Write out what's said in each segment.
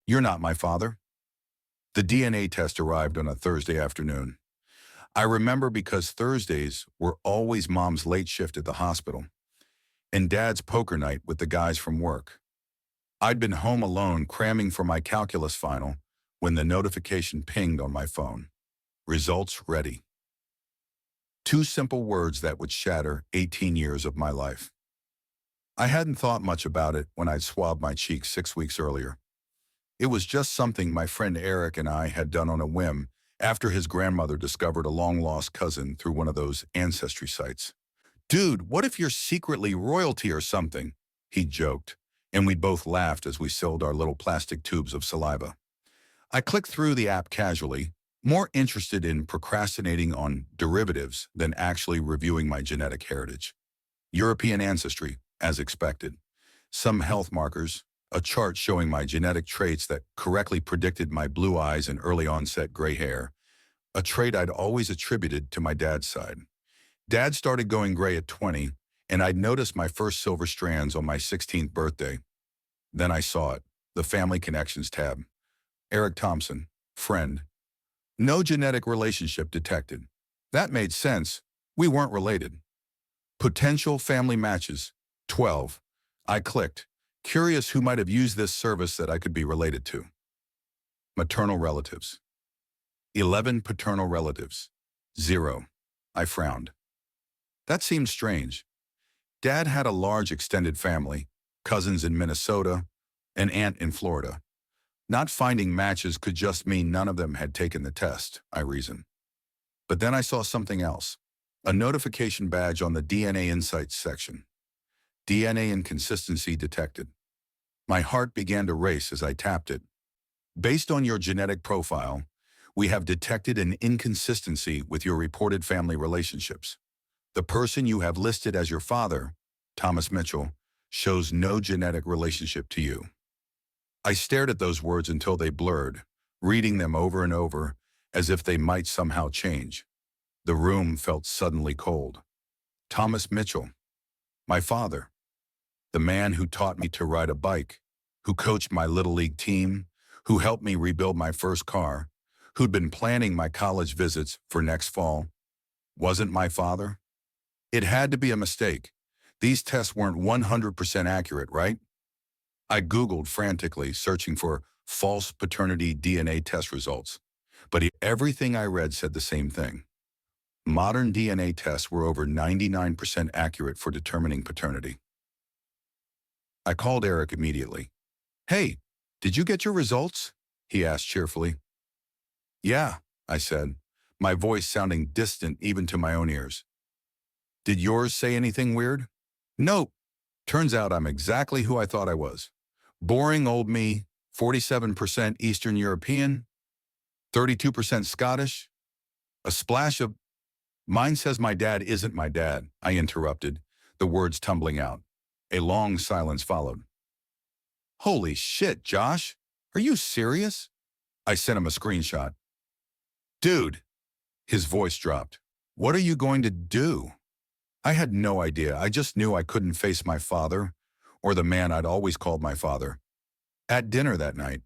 You're not my father. The DNA test arrived on a Thursday afternoon. I remember because Thursdays were always Mom's late shift at the hospital and Dad's poker night with the guys from work. I'd been home alone cramming for my calculus final when the notification pinged on my phone. Results ready. Two simple words that would shatter 18 years of my life. I hadn't thought much about it when I'd swabbed my cheeks 6 weeks earlier. It was just something my friend Eric and I had done on a whim after his grandmother discovered a long-lost cousin through one of those ancestry sites. "Dude, what if you're secretly royalty or something?" he joked, and we both laughed as we filled our little plastic tubes of saliva. I clicked through the app casually, more interested in procrastinating on derivatives than actually reviewing my genetic heritage. European ancestry, as expected. Some health markers, a chart showing my genetic traits that correctly predicted my blue eyes and early onset gray hair, a trait I'd always attributed to my dad's side. Dad started going gray at 20, and I'd noticed my first silver strands on my 16th birthday. Then I saw it, the Family Connections tab. Eric Thompson, friend. No genetic relationship detected. That made sense. We weren't related. Potential family matches, 12. I clicked, curious who might have used this service that I could be related to. Maternal relatives. 11 paternal relatives. 0. I frowned. That seemed strange. Dad had a large extended family, cousins in Minnesota, an aunt in Florida. Not finding matches could just mean none of them had taken the test, I reasoned. But then I saw something else. A notification badge on the DNA Insights section. DNA inconsistency detected. My heart began to race as I tapped it. Based on your genetic profile, we have detected an inconsistency with your reported family relationships. The person you have listed as your father, Thomas Mitchell, shows no genetic relationship to you. I stared at those words until they blurred, reading them over and over as if they might somehow change. The room felt suddenly cold. Thomas Mitchell, my father, the man who taught me to ride a bike, who coached my Little League team, who helped me rebuild my first car, who'd been planning my college visits for next fall, wasn't my father? It had to be a mistake. These tests weren't 100% accurate, right? I Googled frantically, searching for false paternity DNA test results. But everything I read said the same thing. Modern DNA tests were over 99% accurate for determining paternity. I called Eric immediately. "Hey, did you get your results?" he asked cheerfully. "Yeah," I said, my voice sounding distant even to my own ears. "Did yours say anything weird?" "Nope. Turns out I'm exactly who I thought I was. Boring old me, 47% Eastern European, 32% Scottish, a splash of—" "Mine says my dad isn't my dad," I interrupted, the words tumbling out. A long silence followed. "Holy shit, Josh. Are you serious?" I sent him a screenshot. "Dude," his voice dropped. "What are you going to do?" I had no idea. I just knew I couldn't face my father, or the man I'd always called my father. At dinner that night,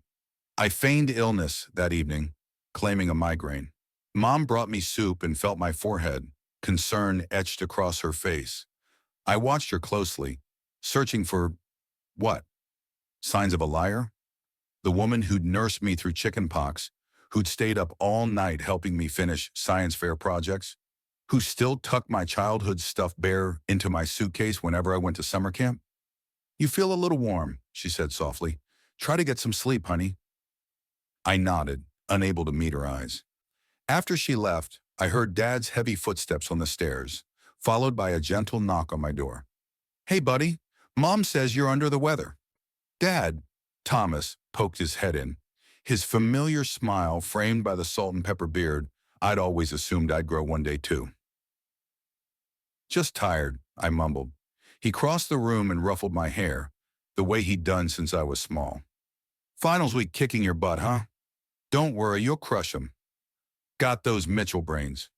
I feigned illness that evening, claiming a migraine. Mom brought me soup and felt my forehead, concern etched across her face. I watched her closely, searching for, what? Signs of a liar? The woman who'd nursed me through chickenpox, who'd stayed up all night helping me finish science fair projects, who still tucked my childhood stuffed bear into my suitcase whenever I went to summer camp? "You feel a little warm," she said softly. "Try to get some sleep, honey." I nodded, unable to meet her eyes. After she left, I heard Dad's heavy footsteps on the stairs, followed by a gentle knock on my door. "Hey, buddy, Mom says you're under the weather." "Dad," Thomas poked his head in, his familiar smile framed by the salt and pepper beard I'd always assumed I'd grow one day too. "Just tired," I mumbled. He crossed the room and ruffled my hair, the way he'd done since I was small. "Finals week kicking your butt, huh? Don't worry, you'll crush 'em. Got those Mitchell brains.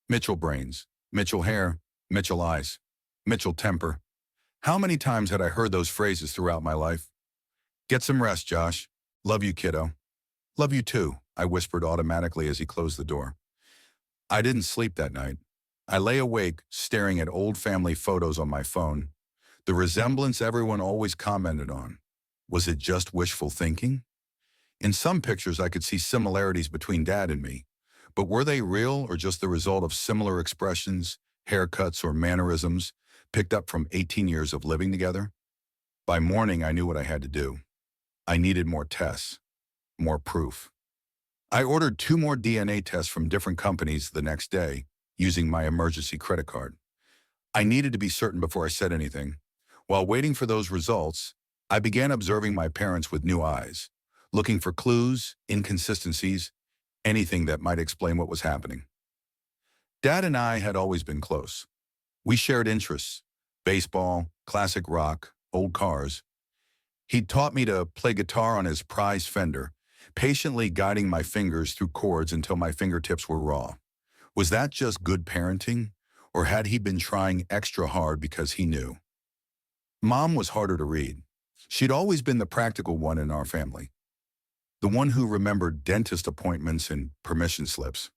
Mitchell brains. Mitchell hair. Mitchell eyes. Mitchell temper." How many times had I heard those phrases throughout my life? "Get some rest, Josh. Love you, kiddo. Love you too, I whispered automatically as he closed the door. I didn't sleep that night. I lay awake, staring at old family photos on my phone. The resemblance everyone always commented on. Was it just wishful thinking? In some pictures, I could see similarities between Dad and me. But were they real or just the result of similar expressions, haircuts, or mannerisms picked up from 18 years of living together? By morning, I knew what I had to do. I needed more tests, more proof. I ordered 2 more DNA tests from different companies the next day using my emergency credit card. I needed to be certain before I said anything. While waiting for those results, I began observing my parents with new eyes, looking for clues, inconsistencies, anything that might explain what was happening. Dad and I had always been close. We shared interests: baseball, classic rock, old cars. He'd taught me to play guitar on his prized Fender, patiently guiding my fingers through chords until my fingertips were raw. Was that just good parenting, or had he been trying extra hard because he knew? Mom was harder to read. She'd always been the practical one in our family, the one who remembered dentist appointments and permission slips.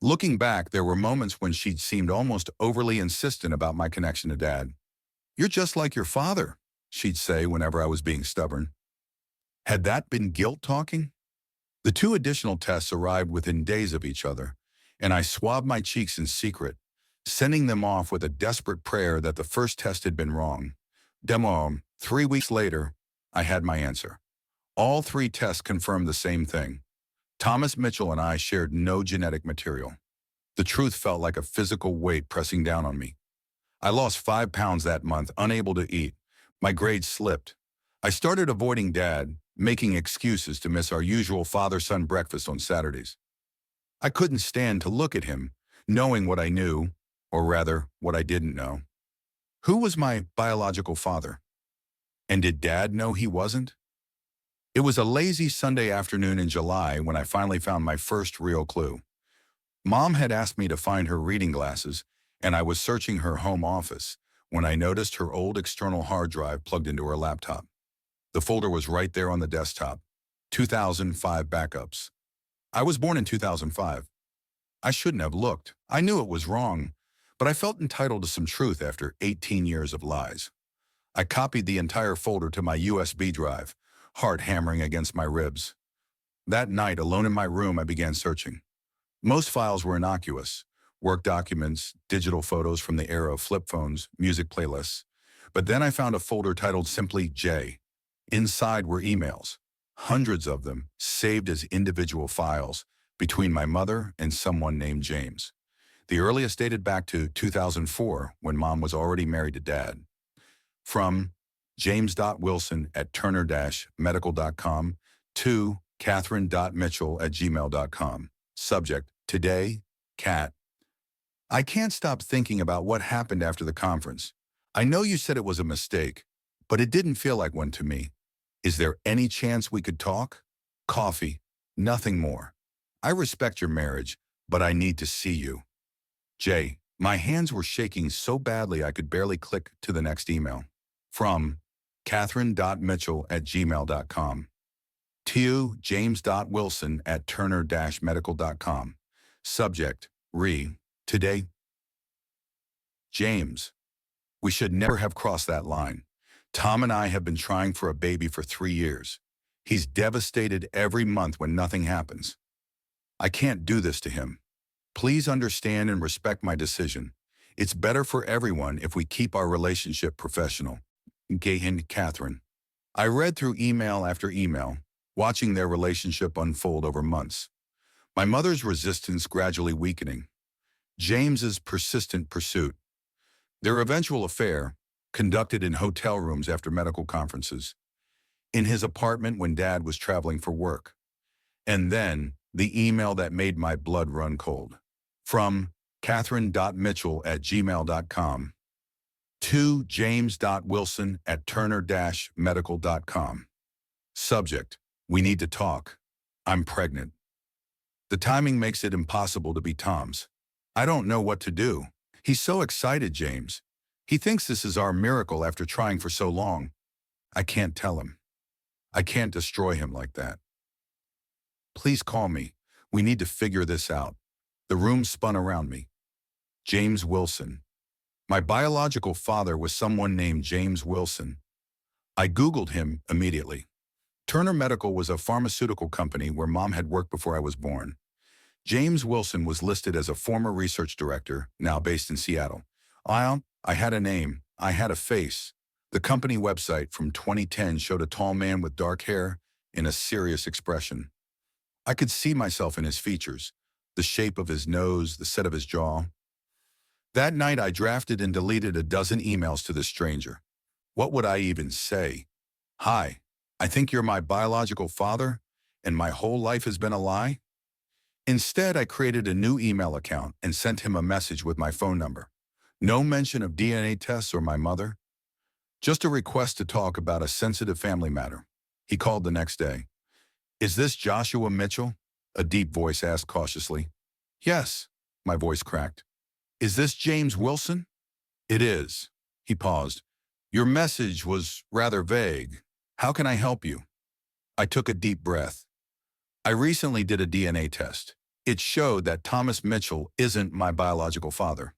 Looking back, there were moments when she'd seemed almost overly insistent about my connection to Dad. "You're just like your father," she'd say whenever I was being stubborn. Had that been guilt talking? The 2 additional tests arrived within days of each other, and I swabbed my cheeks in secret, sending them off with a desperate prayer that the first test had been wrong. 3 weeks later, I had my answer. All 3 tests confirmed the same thing. Thomas Mitchell and I shared no genetic material. The truth felt like a physical weight pressing down on me. I lost 5 pounds that month, unable to eat. My grades slipped. I started avoiding Dad, making excuses to miss our usual father-son breakfast on Saturdays. I couldn't stand to look at him, knowing what I knew, or rather, what I didn't know. Who was my biological father? And did Dad know he wasn't? It was a lazy Sunday afternoon in July when I finally found my first real clue. Mom had asked me to find her reading glasses, and I was searching her home office when I noticed her old external hard drive plugged into her laptop. The folder was right there on the desktop. 2005 backups. I was born in 2005. I shouldn't have looked. I knew it was wrong, but I felt entitled to some truth after 18 years of lies. I copied the entire folder to my USB drive, heart hammering against my ribs. That night, alone in my room, I began searching. Most files were innocuous: work documents, digital photos from the era of flip phones, music playlists. But then I found a folder titled simply J. Inside were emails, hundreds of them, saved as individual files, between my mother and someone named James. The earliest dated back to 2004, when Mom was already married to Dad. From james.wilson@turner-medical.com to catherine.mitchell@gmail.com. Subject: Today, Cat. I can't stop thinking about what happened after the conference. I know you said it was a mistake, but it didn't feel like one to me. Is there any chance we could talk? Coffee, nothing more. I respect your marriage, but I need to see you. Jay. My hands were shaking so badly I could barely click to the next email. From catherine.mitchell@gmail.com to james.wilson@turner-medical.com. Subject: Today. James. We should never have crossed that line. Tom and I have been trying for a baby for 3 years. He's devastated every month when nothing happens. I can't do this to him. Please understand and respect my decision. It's better for everyone if we keep our relationship professional. Gay and Catherine. I read through email after email, watching their relationship unfold over months. My mother's resistance gradually weakening. James's persistent pursuit. Their eventual affair, conducted in hotel rooms after medical conferences, in his apartment when Dad was traveling for work. And then, the email that made my blood run cold. From catherine.mitchell@gmail.com to james.wilson@turner-medical.com. Subject: We need to talk. I'm pregnant. The timing makes it impossible to be Tom's. I don't know what to do. He's so excited, James. He thinks this is our miracle after trying for so long. I can't tell him. I can't destroy him like that. Please call me. We need to figure this out. The room spun around me. James Wilson. My biological father was someone named James Wilson. I Googled him immediately. Turner Medical was a pharmaceutical company where Mom had worked before I was born. James Wilson was listed as a former research director, now based in Seattle. I had a name. I had a face. The company website from 2010 showed a tall man with dark hair in a serious expression. I could see myself in his features, the shape of his nose, the set of his jaw. That night, I drafted and deleted a dozen emails to this stranger. What would I even say? Hi, I think you're my biological father, and my whole life has been a lie? Instead, I created a new email account and sent him a message with my phone number. No mention of DNA tests or my mother. Just a request to talk about a sensitive family matter. He called the next day. Is this Joshua Mitchell? A deep voice asked cautiously. Yes, my voice cracked. Is this James Wilson? It is. He paused. Your message was rather vague. How can I help you? I took a deep breath. I recently did a DNA test. It showed that Thomas Mitchell isn't my biological father.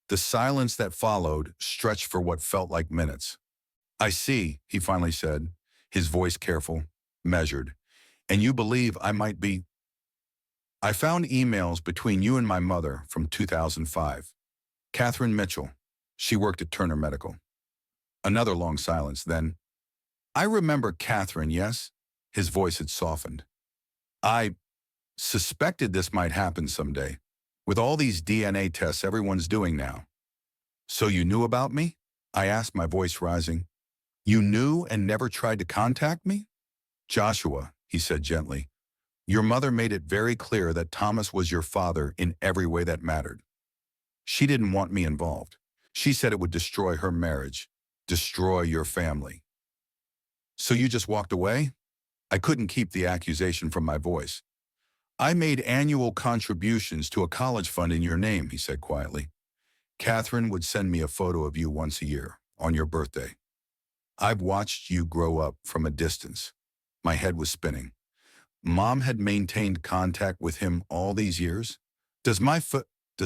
The silence that followed stretched for what felt like minutes. I see, he finally said, his voice careful, measured. And you believe I might be? I found emails between you and my mother from 2005. Catherine Mitchell. She worked at Turner Medical. Another long silence, then. I remember Catherine, yes? His voice had softened. I suspected this might happen someday, with all these DNA tests everyone's doing now. So you knew about me? I asked, my voice rising. You knew and never tried to contact me? Joshua, he said gently, your mother made it very clear that Thomas was your father in every way that mattered. She didn't want me involved. She said it would destroy her marriage, destroy your family. So you just walked away? I couldn't keep the accusation from my voice. I made annual contributions to a college fund in your name, he said quietly. Catherine would send me a photo of you once a year, on your birthday. I've watched you grow up from a distance. My head was spinning. Mom had maintained contact with him all these years? Does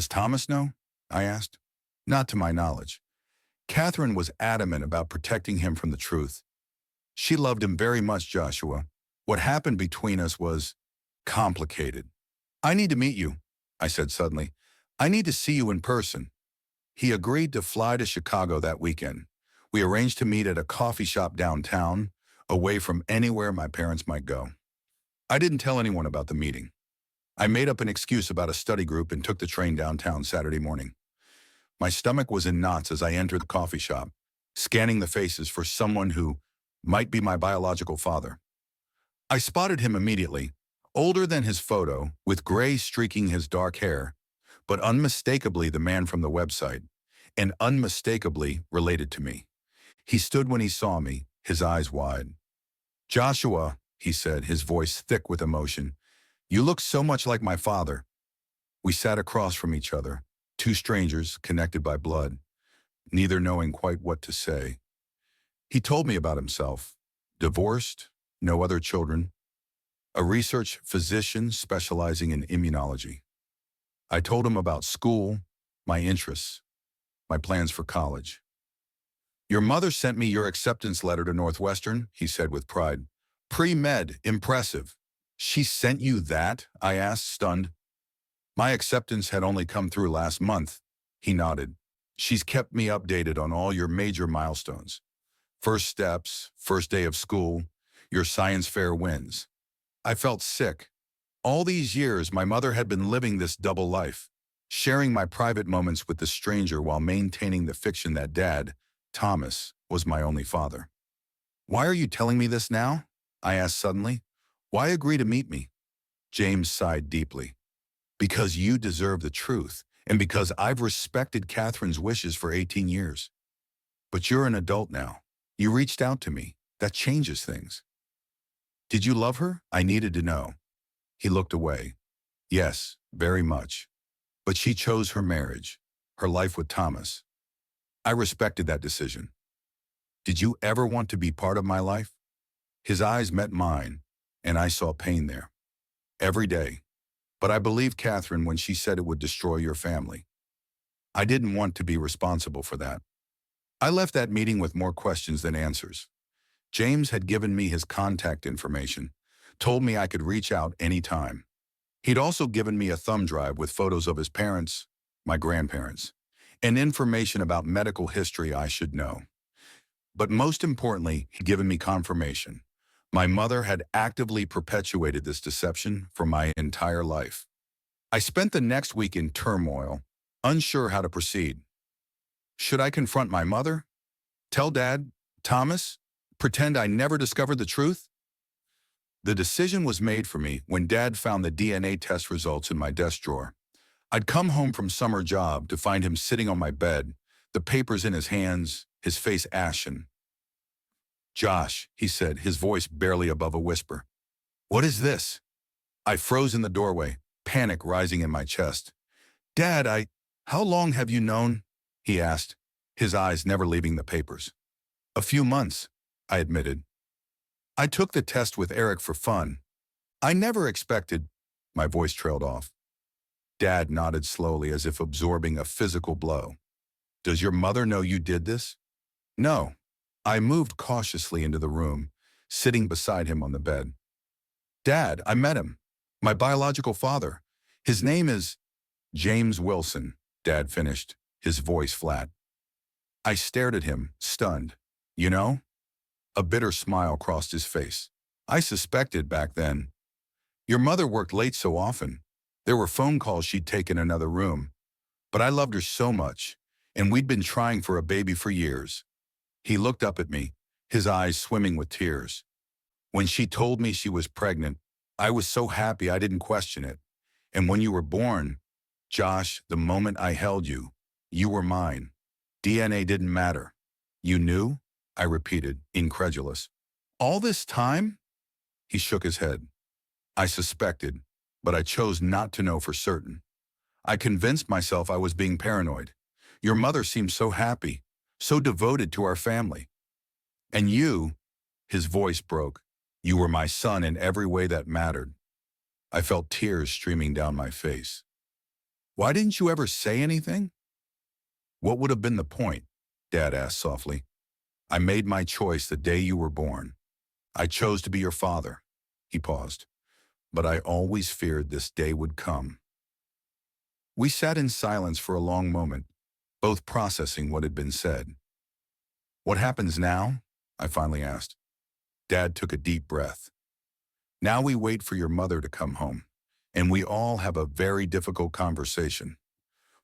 Thomas know? I asked. Not to my knowledge. Catherine was adamant about protecting him from the truth. She loved him very much, Joshua. What happened between us was complicated. I need to meet you, I said suddenly. I need to see you in person. He agreed to fly to Chicago that weekend. We arranged to meet at a coffee shop downtown, away from anywhere my parents might go. I didn't tell anyone about the meeting. I made up an excuse about a study group and took the train downtown Saturday morning. My stomach was in knots as I entered the coffee shop, scanning the faces for someone who might be my biological father. I spotted him immediately, older than his photo, with gray streaking his dark hair, but unmistakably the man from the website, and unmistakably related to me. He stood when he saw me, his eyes wide. Joshua, he said, his voice thick with emotion, you look so much like my father. We sat across from each other, two strangers connected by blood, neither knowing quite what to say. He told me about himself, divorced, no other children, a research physician specializing in immunology. I told him about school, my interests, my plans for college. Your mother sent me your acceptance letter to Northwestern, he said with pride. Pre-med, impressive. She sent you that? I asked, stunned. My acceptance had only come through last month, he nodded. She's kept me updated on all your major milestones. First steps, first day of school, your science fair wins. I felt sick. All these years, my mother had been living this double life, sharing my private moments with the stranger while maintaining the fiction that Dad, Thomas, was my only father. Why are you telling me this now? I asked suddenly. Why agree to meet me? James sighed deeply. Because you deserve the truth, and because I've respected Catherine's wishes for 18 years. But you're an adult now. You reached out to me. That changes things. Did you love her? I needed to know. He looked away. Yes, very much. But she chose her marriage, her life with Thomas. I respected that decision. Did you ever want to be part of my life? His eyes met mine, and I saw pain there. Every day. But I believed Catherine when she said it would destroy your family. I didn't want to be responsible for that. I left that meeting with more questions than answers. James had given me his contact information, told me I could reach out anytime. He'd also given me a thumb drive with photos of his parents, my grandparents, and information about medical history I should know. But most importantly, he'd given me confirmation. My mother had actively perpetuated this deception for my entire life. I spent the next week in turmoil, unsure how to proceed. Should I confront my mother? Tell Dad? Thomas? Pretend I never discovered the truth? The decision was made for me when Dad found the DNA test results in my desk drawer. I'd come home from summer job to find him sitting on my bed, the papers in his hands, his face ashen. "Josh," he said, his voice barely above a whisper. "What is this?" I froze in the doorway, panic rising in my chest. "Dad, how long have you known?" he asked, his eyes never leaving the papers. "A few months," I admitted. "I took the test with Eric for fun. I never expected—" My voice trailed off. Dad nodded slowly as if absorbing a physical blow. "Does your mother know you did this?" "No." I moved cautiously into the room, sitting beside him on the bed. "Dad, I met him. My biological father. His name is—" "James Wilson," Dad finished, his voice flat. I stared at him, stunned. "You know?" A bitter smile crossed his face. "I suspected back then. Your mother worked late so often. There were phone calls she'd take in another room. But I loved her so much, and we'd been trying for a baby for years." He looked up at me, his eyes swimming with tears. "When she told me she was pregnant, I was so happy I didn't question it. And when you were born, Josh, the moment I held you, you were mine. DNA didn't matter." "You knew?" I repeated, incredulous. "All this time?" He shook his head. "I suspected, but I chose not to know for certain. I convinced myself I was being paranoid. Your mother seemed so happy, so devoted to our family. And you," his voice broke, "you were my son in every way that mattered." I felt tears streaming down my face. "Why didn't you ever say anything?" "What would have been the point?" Dad asked softly. "I made my choice the day you were born. I chose to be your father." He paused. "But I always feared this day would come." We sat in silence for a long moment, both processing what had been said. "What happens now?" I finally asked. Dad took a deep breath. "Now we wait for your mother to come home, and we all have a very difficult conversation.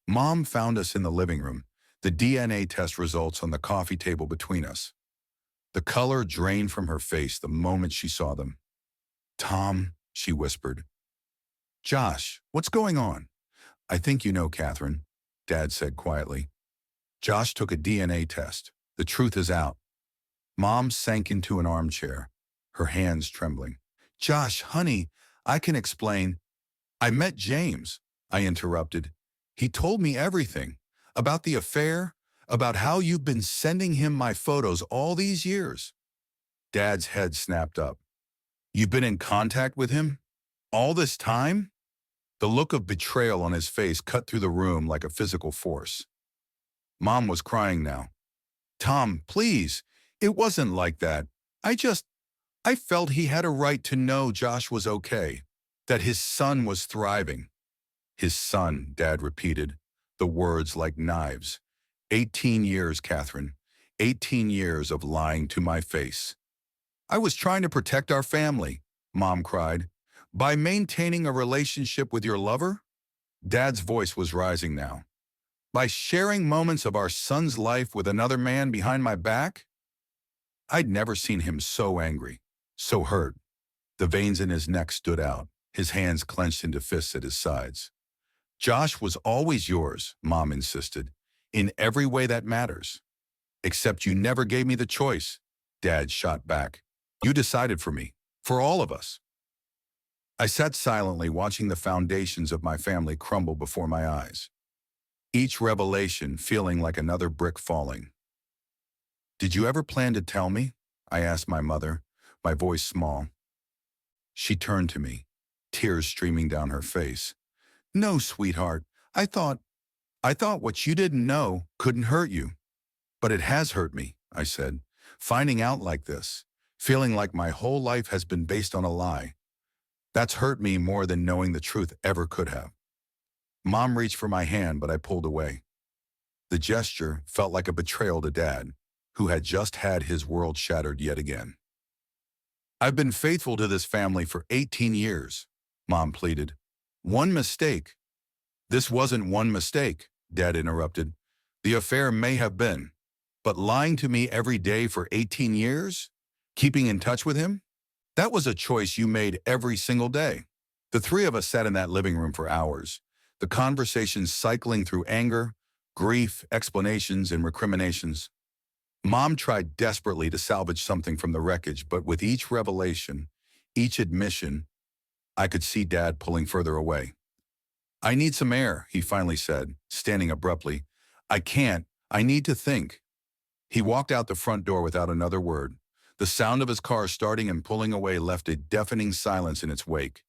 Mom found us in the living room, the DNA test results on the coffee table between us. The color drained from her face the moment she saw them. "Tom," she whispered. "Josh, what's going on?" "I think you know, Catherine," Dad said quietly. "Josh took a DNA test. The truth is out." Mom sank into an armchair, her hands trembling. "Josh, honey, I can explain." "I met James," I interrupted. "He told me everything. About the affair, about how you've been sending him my photos all these years." Dad's head snapped up. "You've been in contact with him? All this time?" The look of betrayal on his face cut through the room like a physical force. Mom was crying now. "Tom, please, it wasn't like that. I felt he had a right to know Josh was okay, that his son was thriving." "His son," Dad repeated, the words like knives. 18 years, Catherine. 18 years of lying to my face." "I was trying to protect our family," Mom cried. "By maintaining a relationship with your lover?" Dad's voice was rising now. "By sharing moments of our son's life with another man behind my back?" I'd never seen him so angry, so hurt. The veins in his neck stood out, his hands clenched into fists at his sides. "Josh was always yours," Mom insisted, "in every way that matters." "Except you never gave me the choice," Dad shot back. "You decided for me, for all of us." I sat silently watching the foundations of my family crumble before my eyes, each revelation feeling like another brick falling. "Did you ever plan to tell me?" I asked my mother, my voice small. She turned to me, tears streaming down her face. No, sweetheart, I thought, I thought what you didn't know couldn't hurt you. But it has hurt me, I said. Finding out like this, feeling like my whole life has been based on a lie. That's hurt me more than knowing the truth ever could have. Mom reached for my hand, but I pulled away. The gesture felt like a betrayal to Dad, who had just had his world shattered yet again. I've been faithful to this family for 18 years, Mom pleaded. One mistake. This wasn't one mistake, Dad interrupted. The affair may have been, but lying to me every day for 18 years? Keeping in touch with him? That was a choice you made every single day. The three of us sat in that living room for hours, the conversations cycling through anger, grief, explanations, and recriminations. Mom tried desperately to salvage something from the wreckage, but with each revelation, each admission, I could see Dad pulling further away. I need some air, he finally said, standing abruptly. I can't. I need to think. He walked out the front door without another word. The sound of his car starting and pulling away left a deafening silence in its wake.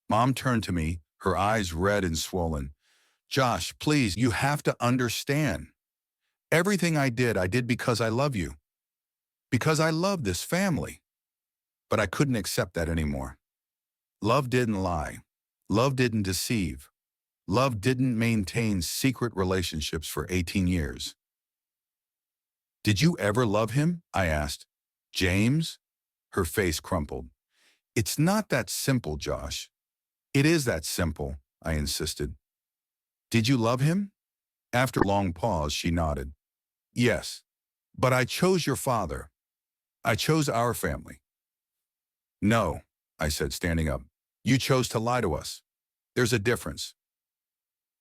Mom turned to me, her eyes red and swollen. Josh, please, you have to understand. Everything I did because I love you. Because I love this family. But I couldn't accept that anymore. Love didn't lie. Love didn't deceive. Love didn't maintain secret relationships for 18 years. Did you ever love him? I asked. James? Her face crumpled. It's not that simple, Josh. It is that simple, I insisted. Did you love him? After a long pause, she nodded. Yes, but I chose your father. I chose our family. No, I said, standing up. You chose to lie to us. There's a difference.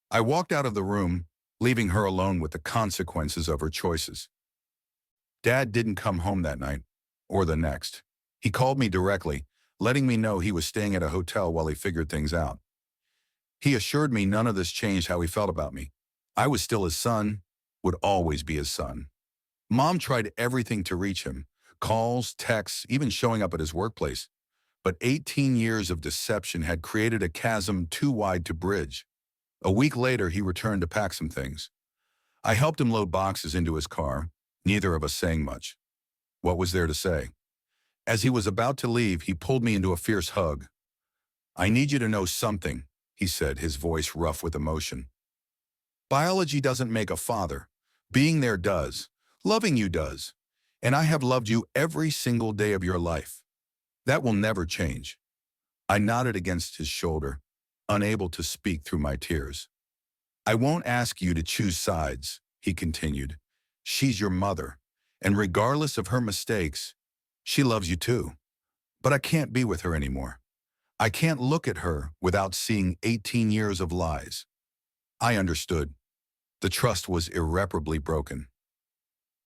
I walked out of the room, leaving her alone with the consequences of her choices. Dad didn't come home that night, or the next. He called me directly, letting me know he was staying at a hotel while he figured things out. He assured me none of this changed how he felt about me. I was still his son, would always be his son. Mom tried everything to reach him, calls, texts, even showing up at his workplace. But 18 years of deception had created a chasm too wide to bridge. A week later, he returned to pack some things. I helped him load boxes into his car, neither of us saying much. What was there to say? As he was about to leave, he pulled me into a fierce hug. I need you to know something, he said, his voice rough with emotion. Biology doesn't make a father. Being there does. Loving you does. And I have loved you every single day of your life. That will never change. I nodded against his shoulder, unable to speak through my tears. I won't ask you to choose sides, he continued. She's your mother, and regardless of her mistakes, she loves you too. But I can't be with her anymore. I can't look at her without seeing 18 years of lies. I understood. The trust was irreparably broken.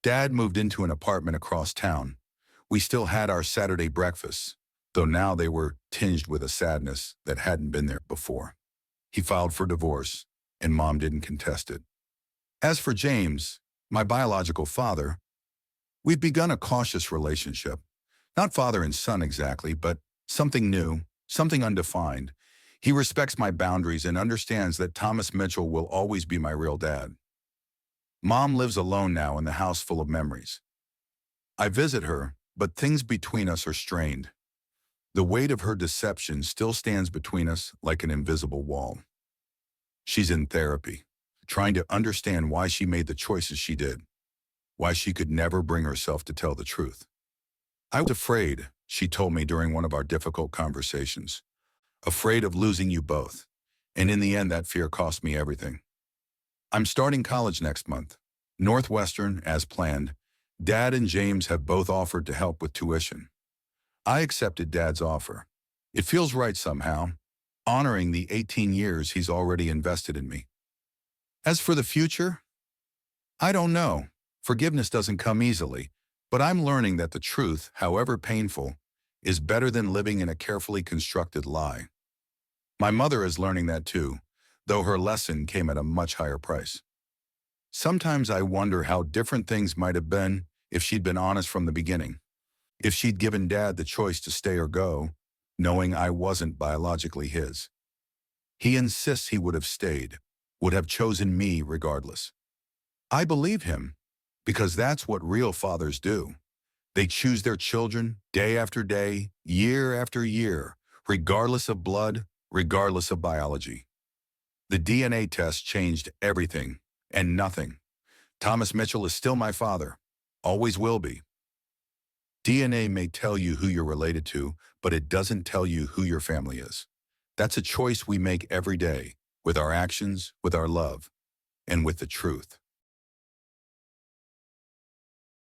Dad moved into an apartment across town. We still had our Saturday breakfasts, though now they were tinged with a sadness that hadn't been there before. He filed for divorce, and Mom didn't contest it. As for James, my biological father, we'd begun a cautious relationship. Not father and son exactly, but something new, something undefined. He respects my boundaries and understands that Thomas Mitchell will always be my real dad. Mom lives alone now in the house full of memories. I visit her, but things between us are strained. The weight of her deception still stands between us like an invisible wall. She's in therapy, trying to understand why she made the choices she did, why she could never bring herself to tell the truth. I was afraid, she told me during one of our difficult conversations. Afraid of losing you both. And in the end, that fear cost me everything. I'm starting college next month. Northwestern, as planned. Dad and James have both offered to help with tuition. I accepted Dad's offer. It feels right somehow, honoring the 18 years he's already invested in me. As for the future, I don't know. Forgiveness doesn't come easily, but I'm learning that the truth, however painful, is better than living in a carefully constructed lie. My mother is learning that too, though her lesson came at a much higher price. Sometimes I wonder how different things might have been if she'd been honest from the beginning. If she'd given Dad the choice to stay or go, knowing I wasn't biologically his. He insists he would have stayed, would have chosen me regardless. I believe him, because that's what real fathers do. They choose their children day after day, year after year, regardless of blood, regardless of biology. The DNA test changed everything and nothing. Thomas Mitchell is still my father, always will be. DNA may tell you who you're related to, but it doesn't tell you who your family is. That's a choice we make every day, with our actions, with our love, and with the truth.